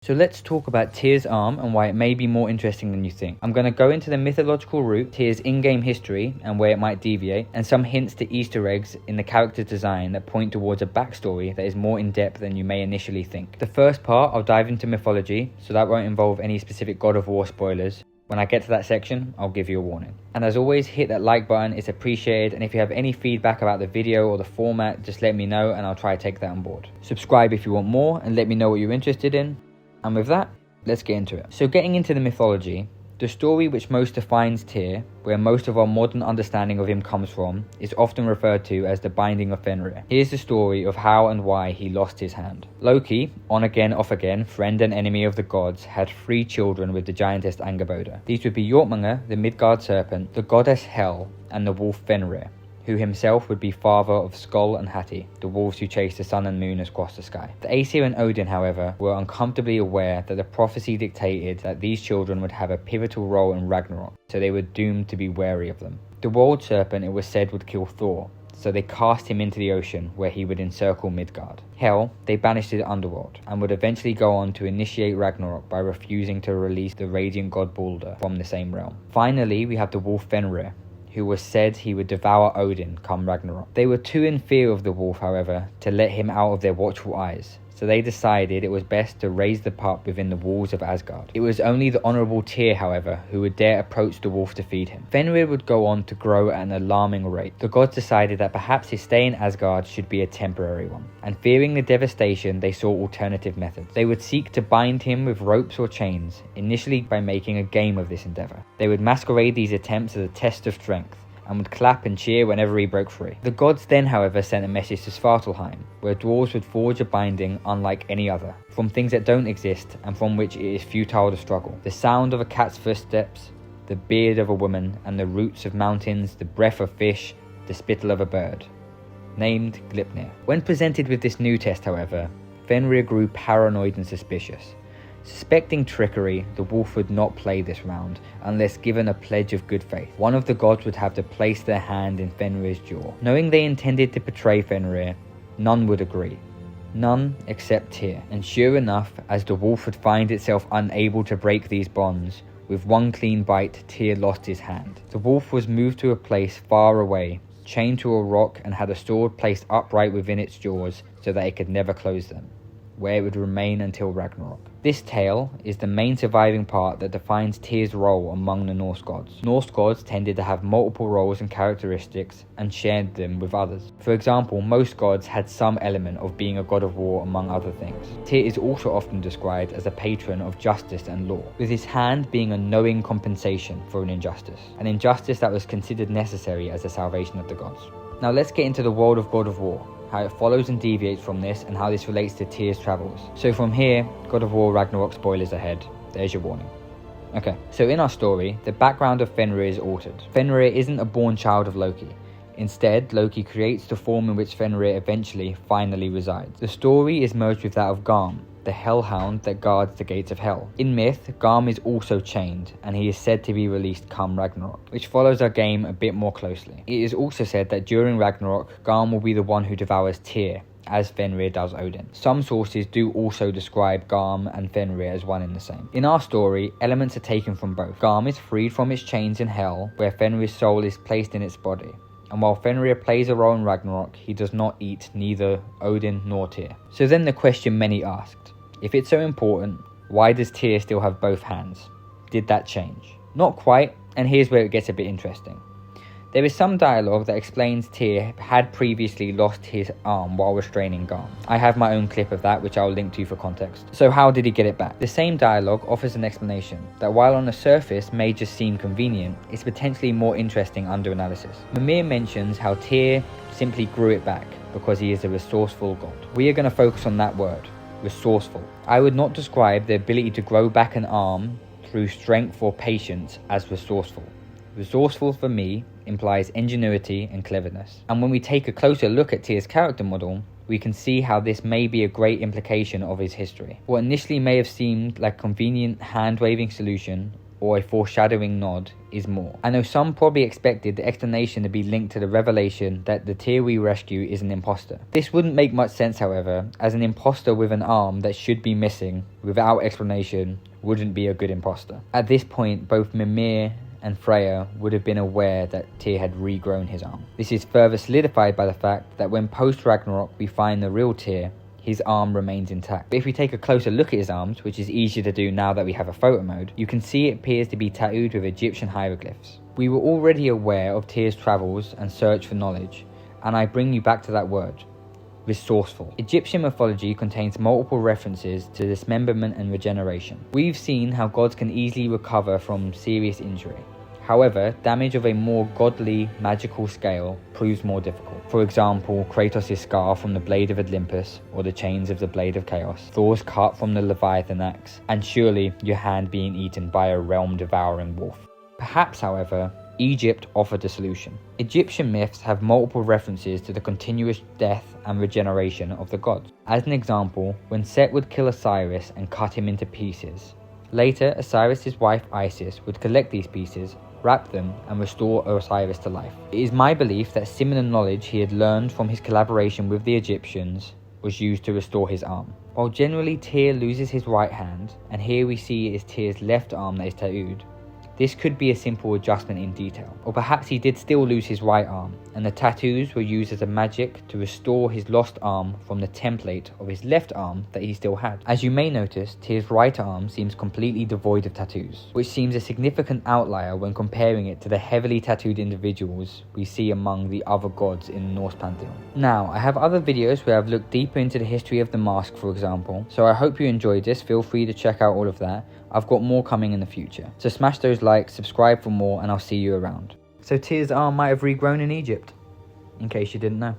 So let's talk about Tyr's arm and why it may be more interesting than you think. I'm going to go into the mythological route, Tyr's in-game history and where it might deviate, and some hints to Easter eggs in the character's design that point towards a backstory that is more in-depth than you may initially think. The first part, I'll dive into mythology, so that won't involve any specific God of War spoilers. When I get to that section, I'll give you a warning. And as always, hit that like button, it's appreciated, and if you have any feedback about the video or the format, just let me know and I'll try to take that on board. Subscribe if you want more and let me know what you're interested in. And with that, let's get into it. So getting into the mythology, the story which most defines Tyr, where most of our modern understanding of him comes from, is often referred to as the Binding of Fenrir. Here's the story of how and why he lost his hand. Loki, on again off again, friend and enemy of the gods, had 3 children with the giantess Angerboda. These would be Jormungr, the Midgard serpent, the goddess Hel, and the wolf Fenrir, who himself would be father of Skull and Hati, the wolves who chase the sun and moon across the sky. The Aesir and Odin, however, were uncomfortably aware that the prophecy dictated that these children would have a pivotal role in Ragnarok, so they were doomed to be wary of them. The world serpent, it was said, would kill Thor, so they cast him into the ocean where he would encircle Midgard. Hel, they banished to the underworld, and would eventually go on to initiate Ragnarok by refusing to release the radiant god Balder from the same realm. Finally, we have the wolf Fenrir, who was said he would devour Odin come Ragnarok. They were too in fear of the wolf, however, to let him out of their watchful eyes, so they decided it was best to raise the pup within the walls of Asgard. It was only the honourable Tyr, however, who would dare approach the wolf to feed him. Fenrir would go on to grow at an alarming rate. The gods decided that perhaps his stay in Asgard should be a temporary one, and fearing the devastation, they saw alternative methods. They would seek to bind him with ropes or chains, initially by making a game of this endeavour. They would masquerade these attempts as a test of strength, and would clap and cheer whenever he broke free. The gods then, however, sent a message to Svartalheim, where dwarves would forge a binding unlike any other, from things that don't exist and from which it is futile to struggle. The sound of a cat's footsteps, the beard of a woman, and the roots of mountains, the breath of fish, the spittle of a bird. Named Gleipnir. When presented with this new test, however, Fenrir grew paranoid and suspicious. Suspecting trickery, the wolf would not play this round unless given a pledge of good faith. One of the gods would have to place their hand in Fenrir's jaw. Knowing they intended to betray Fenrir, none would agree. None except Tyr. And sure enough, as the wolf would find itself unable to break these bonds, with one clean bite, Tyr lost his hand. The wolf was moved to a place far away, chained to a rock, and had a sword placed upright within its jaws so that it could never close them, where it would remain until Ragnarok. This tale is the main surviving part that defines Tyr's role among the Norse gods. Norse gods tended to have multiple roles and characteristics and shared them with others. For example, most gods had some element of being a god of war among other things. Tyr is also often described as a patron of justice and law, with his hand being a knowing compensation for an injustice that was considered necessary as the salvation of the gods. Now let's get into the world of God of War, how it follows and deviates from this, and how this relates to Tyr's travels. So from here, God of War Ragnarok spoilers ahead. There's your warning. Okay, so in our story, the background of Fenrir is altered. Fenrir isn't a born child of Loki. Instead, Loki creates the form in which Fenrir finally resides. The story is merged with that of Garm, the hellhound that guards the gates of hell. In myth, Garm is also chained, and he is said to be released come Ragnarok, which follows our game a bit more closely. It is also said that during Ragnarok, Garm will be the one who devours Tyr, as Fenrir does Odin. Some sources do also describe Garm and Fenrir as one and the same. In our story, elements are taken from both. Garm is freed from its chains in hell, where Fenrir's soul is placed in its body. And while Fenrir plays a role in Ragnarok, he does not eat neither Odin nor Tyr. So then the question many asked, if it's so important, why does Tyr still have both hands? Did that change? Not quite, and here's where it gets a bit interesting. There is some dialogue that explains Tyr had previously lost his arm while restraining Garm. I have my own clip of that which I'll link to for context. So how did he get it back? The same dialogue offers an explanation that while on the surface may just seem convenient, it's potentially more interesting under analysis. Mimir mentions how Tyr simply grew it back because he is a resourceful god. We are going to focus on that word, resourceful. I would not describe the ability to grow back an arm through strength or patience as resourceful. Resourceful for me implies ingenuity and cleverness. And when we take a closer look at Tyr's character model, we can see how this may be a great implication of his history. What initially may have seemed like a convenient hand-waving solution or a foreshadowing nod is more. I know some probably expected the explanation to be linked to the revelation that the Tyr we rescue is an imposter. This wouldn't make much sense, however, as an imposter with an arm that should be missing without explanation wouldn't be a good imposter. At this point, both Mimir and Freya would have been aware that Tyr had regrown his arm. This is further solidified by the fact that when post-Ragnarok we find the real Tyr, his arm remains intact. But if we take a closer look at his arms, which is easier to do now that we have a photo mode, you can see it appears to be tattooed with Egyptian hieroglyphs. We were already aware of Tyr's travels and search for knowledge, and I bring you back to that word: resourceful. Egyptian mythology contains multiple references to dismemberment and regeneration. We've seen how gods can easily recover from serious injury. However, damage of a more godly, magical scale proves more difficult. For example, Kratos' scar from the blade of Olympus, or the chains of the blade of chaos, Thor's cut from the Leviathan axe, and surely your hand being eaten by a realm-devouring wolf. Perhaps, however, Egypt offered a solution. Egyptian myths have multiple references to the continuous death and regeneration of the gods. As an example, when Set would kill Osiris and cut him into pieces, later Osiris' wife Isis would collect these pieces, wrap them, and restore Osiris to life. It is my belief that similar knowledge he had learned from his collaboration with the Egyptians was used to restore his arm. While generally Tyr loses his right hand, and here we see it is Tyr's left arm that is tattooed, this could be a simple adjustment in detail. Or perhaps he did still lose his right arm, and the tattoos were used as a magic to restore his lost arm from the template of his left arm that he still had. As you may notice, Tyr's right arm seems completely devoid of tattoos, which seems a significant outlier when comparing it to the heavily tattooed individuals we see among the other gods in the Norse pantheon. Now, I have other videos where I've looked deeper into the history of the mask, for example, so I hope you enjoyed this. Feel free to check out all of that. I've got more coming in the future. So smash those likes, subscribe for more, and I'll see you around. So Tyr's arm might have regrown in Egypt, in case you didn't know.